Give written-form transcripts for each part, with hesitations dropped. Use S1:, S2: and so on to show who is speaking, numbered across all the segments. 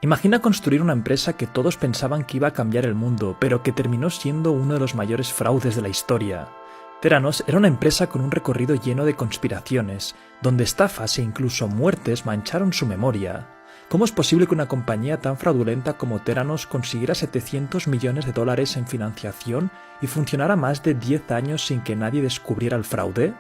S1: Imagina construir una empresa que todos pensaban que iba a cambiar el mundo, pero que terminó siendo uno de los mayores fraudes de la historia. Theranos era una empresa con un recorrido lleno de conspiraciones, donde estafas e incluso muertes mancharon su memoria. ¿Cómo es posible que una compañía tan fraudulenta como Theranos consiguiera 700 millones de dólares en financiación y funcionara más de 10 años sin que nadie descubriera el fraude?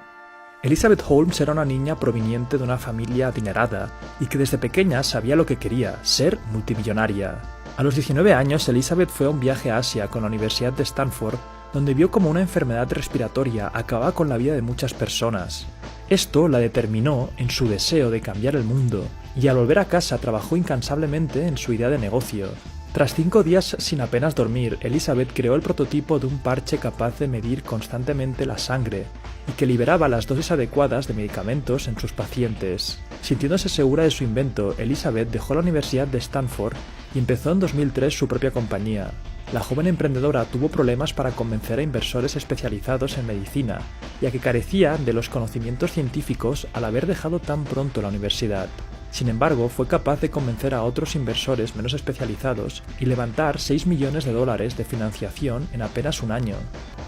S1: Elizabeth Holmes era una niña proveniente de una familia adinerada y que desde pequeña sabía lo que quería, ser multimillonaria. A los 19 años, Elizabeth fue a un viaje a Asia con la Universidad de Stanford, donde vio cómo una enfermedad respiratoria acababa con la vida de muchas personas. Esto la determinó en su deseo de cambiar el mundo, y al volver a casa trabajó incansablemente en su idea de negocio. Tras 5 días sin apenas dormir, Elizabeth creó el prototipo de un parche capaz de medir constantemente la sangre y que liberaba las dosis adecuadas de medicamentos en sus pacientes. Sintiéndose segura de su invento, Elizabeth dejó la Universidad de Stanford y empezó en 2003 su propia compañía. La joven emprendedora tuvo problemas para convencer a inversores especializados en medicina, ya que carecía de los conocimientos científicos al haber dejado tan pronto la universidad. Sin embargo, fue capaz de convencer a otros inversores menos especializados y levantar 6 millones de dólares de financiación en apenas un año.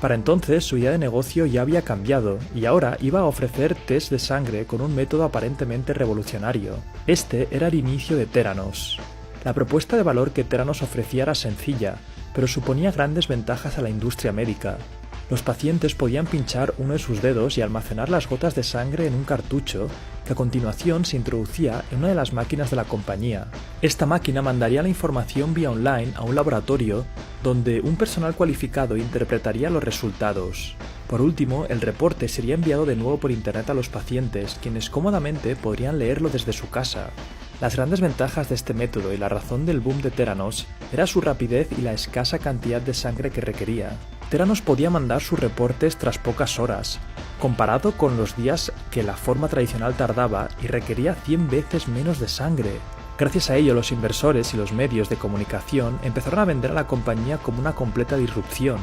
S1: Para entonces, su idea de negocio ya había cambiado y ahora iba a ofrecer test de sangre con un método aparentemente revolucionario. Este era el inicio de Theranos. La propuesta de valor que Theranos ofrecía era sencilla, pero suponía grandes ventajas a la industria médica. Los pacientes podían pinchar uno de sus dedos y almacenar las gotas de sangre en un cartucho que a continuación se introducía en una de las máquinas de la compañía. Esta máquina mandaría la información vía online a un laboratorio donde un personal cualificado interpretaría los resultados. Por último, el reporte sería enviado de nuevo por internet a los pacientes, quienes cómodamente podrían leerlo desde su casa. Las grandes ventajas de este método y la razón del boom de Theranos era su rapidez y la escasa cantidad de sangre que requería. Theranos podía mandar sus reportes tras pocas horas, comparado con los días que la forma tradicional tardaba y requería 100 veces menos de sangre. Gracias a ello, los inversores y los medios de comunicación empezaron a vender a la compañía como una completa disrupción.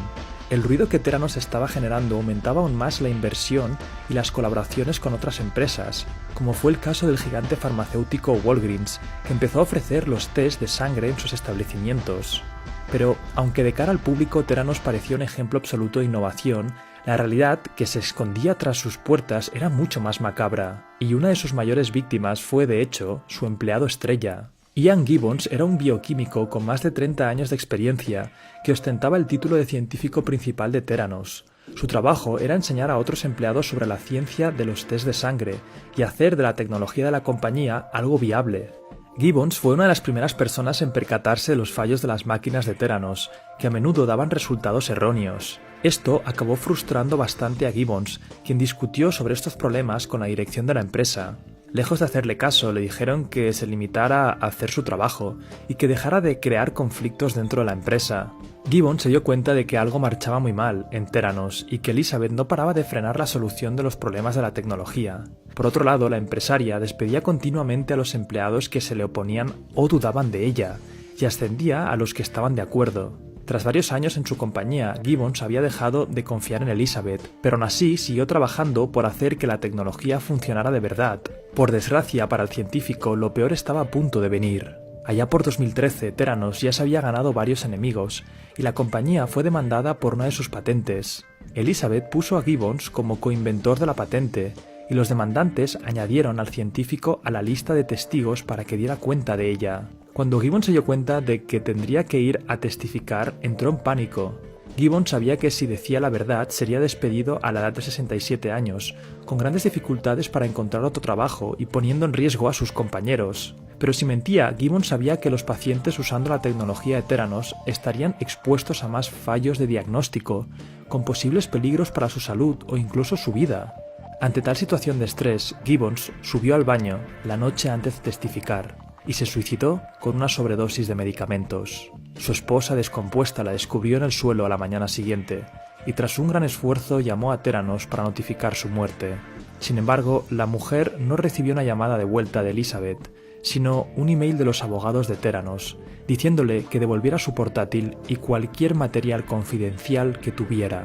S1: El ruido que Theranos estaba generando aumentaba aún más la inversión y las colaboraciones con otras empresas, como fue el caso del gigante farmacéutico Walgreens, que empezó a ofrecer los test de sangre en sus establecimientos. Pero, aunque de cara al público Theranos parecía un ejemplo absoluto de innovación, la realidad que se escondía tras sus puertas era mucho más macabra, y una de sus mayores víctimas fue, de hecho, su empleado estrella. Ian Gibbons era un bioquímico con más de 30 años de experiencia que ostentaba el título de científico principal de Theranos. Su trabajo era enseñar a otros empleados sobre la ciencia de los test de sangre y hacer de la tecnología de la compañía algo viable. Gibbons fue una de las primeras personas en percatarse de los fallos de las máquinas de Theranos, que a menudo daban resultados erróneos. Esto acabó frustrando bastante a Gibbons, quien discutió sobre estos problemas con la dirección de la empresa. Lejos de hacerle caso, le dijeron que se limitara a hacer su trabajo y que dejara de crear conflictos dentro de la empresa. Gibbons se dio cuenta de que algo marchaba muy mal en Theranos y que Elizabeth no paraba de frenar la solución de los problemas de la tecnología. Por otro lado, la empresaria despedía continuamente a los empleados que se le oponían o dudaban de ella, y ascendía a los que estaban de acuerdo. Tras varios años en su compañía, Gibbons había dejado de confiar en Elizabeth, pero aún así siguió trabajando por hacer que la tecnología funcionara de verdad. Por desgracia para el científico, lo peor estaba a punto de venir. Allá por 2013, Theranos ya se había ganado varios enemigos, y la compañía fue demandada por una de sus patentes. Elizabeth puso a Gibbons como coinventor de la patente, y los demandantes añadieron al científico a la lista de testigos para que diera cuenta de ella. Cuando Gibbons se dio cuenta de que tendría que ir a testificar, entró en pánico. Gibbons sabía que si decía la verdad sería despedido a la edad de 67 años, con grandes dificultades para encontrar otro trabajo y poniendo en riesgo a sus compañeros. Pero si mentía, Gibbons sabía que los pacientes usando la tecnología de Theranos estarían expuestos a más fallos de diagnóstico, con posibles peligros para su salud o incluso su vida. Ante tal situación de estrés, Gibbons subió al baño la noche antes de testificar y se suicidó con una sobredosis de medicamentos. Su esposa descompuesta la descubrió en el suelo a la mañana siguiente y tras un gran esfuerzo llamó a Theranos para notificar su muerte. Sin embargo, la mujer no recibió una llamada de vuelta de Elizabeth, sino un email de los abogados de Theranos, diciéndole que devolviera su portátil y cualquier material confidencial que tuviera.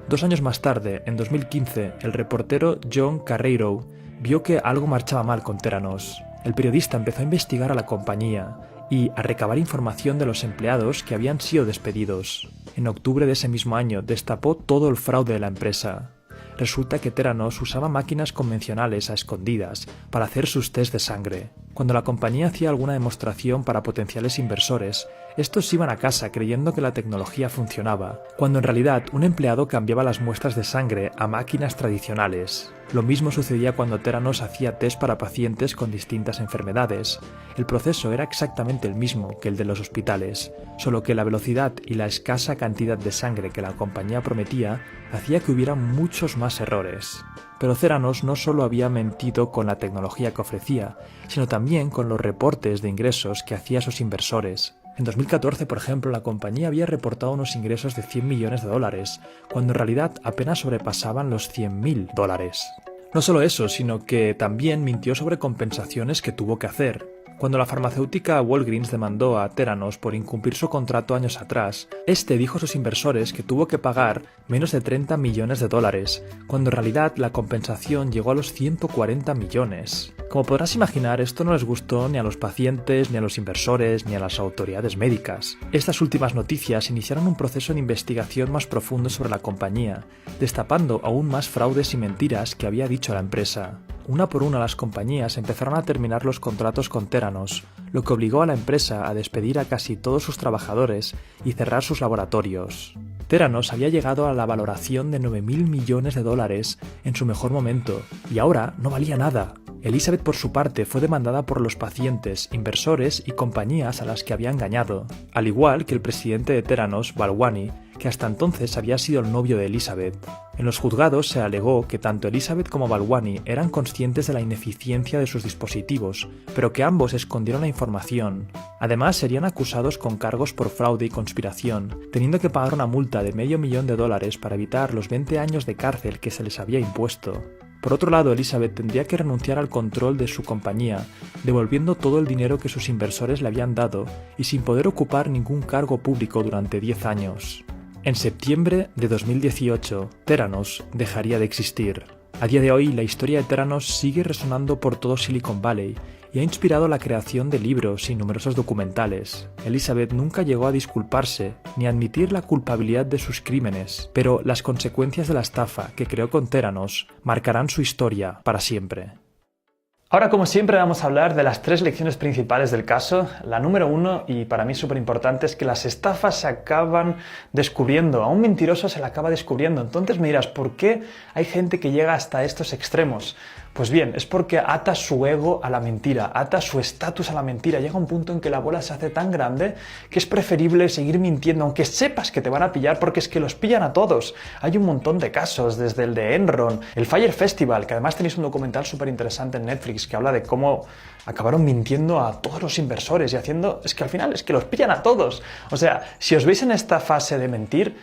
S1: 2 años más tarde, en 2015, el reportero John Carreiro vio que algo marchaba mal con Theranos. El periodista empezó a investigar a la compañía y a recabar información de los empleados que habían sido despedidos. En octubre de ese mismo año destapó todo el fraude de la empresa. Resulta que Theranos usaba máquinas convencionales a escondidas para hacer sus test de sangre. Cuando la compañía hacía alguna demostración para potenciales inversores, estos iban a casa creyendo que la tecnología funcionaba, cuando en realidad un empleado cambiaba las muestras de sangre a máquinas tradicionales. Lo mismo sucedía cuando Theranos hacía test para pacientes con distintas enfermedades. El proceso era exactamente el mismo que el de los hospitales, solo que la velocidad y la escasa cantidad de sangre que la compañía prometía hacía que hubiera muchos más errores. Pero Theranos no solo había mentido con la tecnología que ofrecía, sino también con los reportes de ingresos que hacía a sus inversores. En 2014, por ejemplo, la compañía había reportado unos ingresos de $100 millones, cuando en realidad apenas sobrepasaban los $100.000. No solo eso, sino que también mintió sobre compensaciones que tuvo que hacer. Cuando la farmacéutica Walgreens demandó a Theranos por incumplir su contrato años atrás, este dijo a sus inversores que tuvo que pagar menos de $30 millones, cuando en realidad la compensación llegó a los 140 millones. Como podrás imaginar, esto no les gustó ni a los pacientes, ni a los inversores, ni a las autoridades médicas. Estas últimas noticias iniciaron un proceso de investigación más profundo sobre la compañía, destapando aún más fraudes y mentiras que había dicho la empresa. Una por una las compañías empezaron a terminar los contratos con Theranos, lo que obligó a la empresa a despedir a casi todos sus trabajadores y cerrar sus laboratorios. Theranos había llegado a la valoración de $9.000 millones en su mejor momento, y ahora no valía nada. Elizabeth, por su parte, fue demandada por los pacientes, inversores y compañías a las que había engañado, al igual que el presidente de Theranos, Balwani, que hasta entonces había sido el novio de Elizabeth. En los juzgados se alegó que tanto Elizabeth como Balwani eran conscientes de la ineficiencia de sus dispositivos, pero que ambos escondieron la información. Además, serían acusados con cargos por fraude y conspiración, teniendo que pagar una multa de $500.000 para evitar los 20 años de cárcel que se les había impuesto. Por otro lado, Elizabeth tendría que renunciar al control de su compañía, devolviendo todo el dinero que sus inversores le habían dado y sin poder ocupar ningún cargo público durante 10 años. En septiembre de 2018, Theranos dejaría de existir. A día de hoy, la historia de Theranos sigue resonando por todo Silicon Valley y ha inspirado la creación de libros y numerosos documentales. Elizabeth nunca llegó a disculparse ni a admitir la culpabilidad de sus crímenes, pero las consecuencias de la estafa que creó con Theranos marcarán su historia para siempre. Ahora, como siempre, vamos a hablar de las 3 lecciones principales del caso. La número 1, y para mí súper importante, es que las estafas se acaban descubriendo. A un mentiroso se le acaba descubriendo. Entonces me dirás, ¿por qué hay gente que llega hasta estos extremos? Pues bien, es porque ata su ego a la mentira, ata su estatus a la mentira. Llega un punto en que la bola se hace tan grande que es preferible seguir mintiendo, aunque sepas que te van a pillar, porque es que los pillan a todos. Hay un montón de casos, desde el de Enron, el Fire Festival, que además tenéis un documental súper interesante en Netflix que habla de cómo acabaron mintiendo a todos los inversores y haciendo... Es que al final es que los pillan a todos. O sea, si os veis en esta fase de mentir,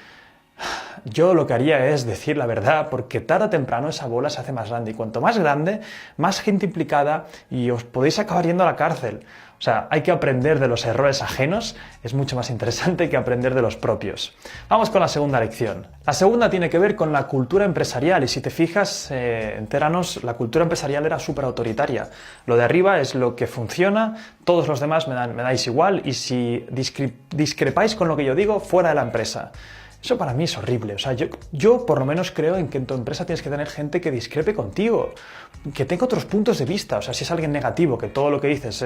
S1: yo lo que haría es decir la verdad, porque tarde o temprano esa bola se hace más grande, y cuanto más grande, más gente implicada y os podéis acabar yendo a la cárcel. O sea, hay que aprender de los errores ajenos, es mucho más interesante que aprender de los propios. Vamos con la segunda lección. La segunda tiene que ver con la cultura empresarial, y si te fijas, en Theranos la cultura empresarial era súper autoritaria. Lo de arriba es lo que funciona, todos los demás me dais igual, y si discrepáis con lo que yo digo, fuera de la empresa. Eso para mí es horrible. O sea, yo por lo menos creo en que en tu empresa tienes que tener gente que discrepe contigo, que tenga otros puntos de vista. O sea, si es alguien negativo, que todo lo que dices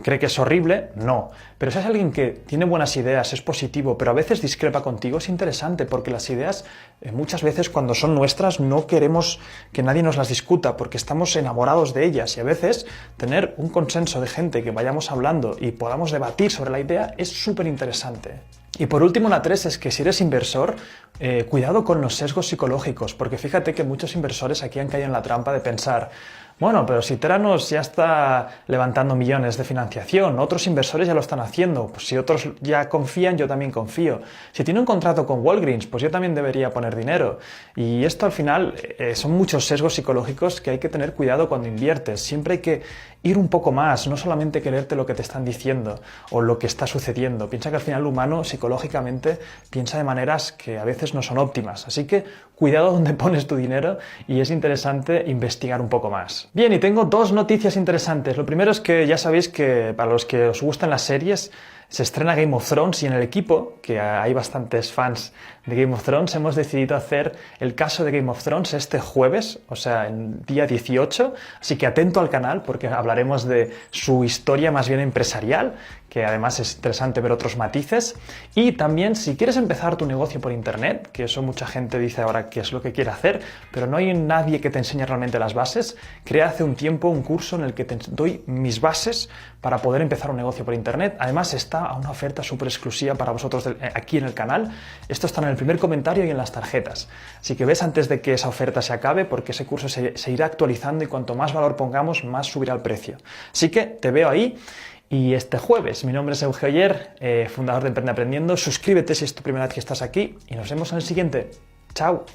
S1: cree que es horrible, no. Pero si es alguien que tiene buenas ideas, es positivo, pero a veces discrepa contigo, es interesante, porque las ideas muchas veces cuando son nuestras no queremos que nadie nos las discuta, porque estamos enamorados de ellas, y a veces tener un consenso de gente que vayamos hablando y podamos debatir sobre la idea es súper interesante. Y por último, la 3 es que si eres inversor, cuidado con los sesgos psicológicos, porque fíjate que muchos inversores aquí han caído en la trampa de pensar, bueno, pero si Theranos ya está levantando millones de financiación, otros inversores ya lo están haciendo, pues si otros ya confían, yo también confío. Si tiene un contrato con Walgreens, pues yo también debería poner dinero. Y esto al final son muchos sesgos psicológicos que hay que tener cuidado cuando inviertes. Siempre hay que ir un poco más, no solamente creerte lo que te están diciendo o lo que está sucediendo. Piensa que al final el humano psicológicamente piensa de maneras que a veces no son óptimas. Así que cuidado donde pones tu dinero, y es interesante investigar un poco más. más. Bien, y tengo dos noticias interesantes. Lo primero es que ya sabéis que para los que os gustan las series, se estrena Game of Thrones y en el equipo, que hay bastantes fans de Game of Thrones, hemos decidido hacer el caso de Game of Thrones este jueves, o sea, el día 18, así que atento al canal porque hablaremos de su historia más bien empresarial, que además es interesante ver otros matices, y también si quieres empezar tu negocio por internet, que eso mucha gente dice ahora que es lo que quiere hacer, pero no hay nadie que te enseñe realmente las bases, creé hace un tiempo un curso en el que te doy mis bases para poder empezar un negocio por internet. Además está a una oferta súper exclusiva para vosotros aquí en el canal. Esto está en el primer comentario y en las tarjetas. Así que ves antes de que esa oferta se acabe, porque ese curso se irá actualizando y cuanto más valor pongamos, más subirá el precio. Así que te veo ahí. Y este jueves, mi nombre es Euge Oller, fundador de Emprende Aprendiendo. Suscríbete si es tu primera vez que estás aquí y nos vemos en el siguiente. ¡Chao!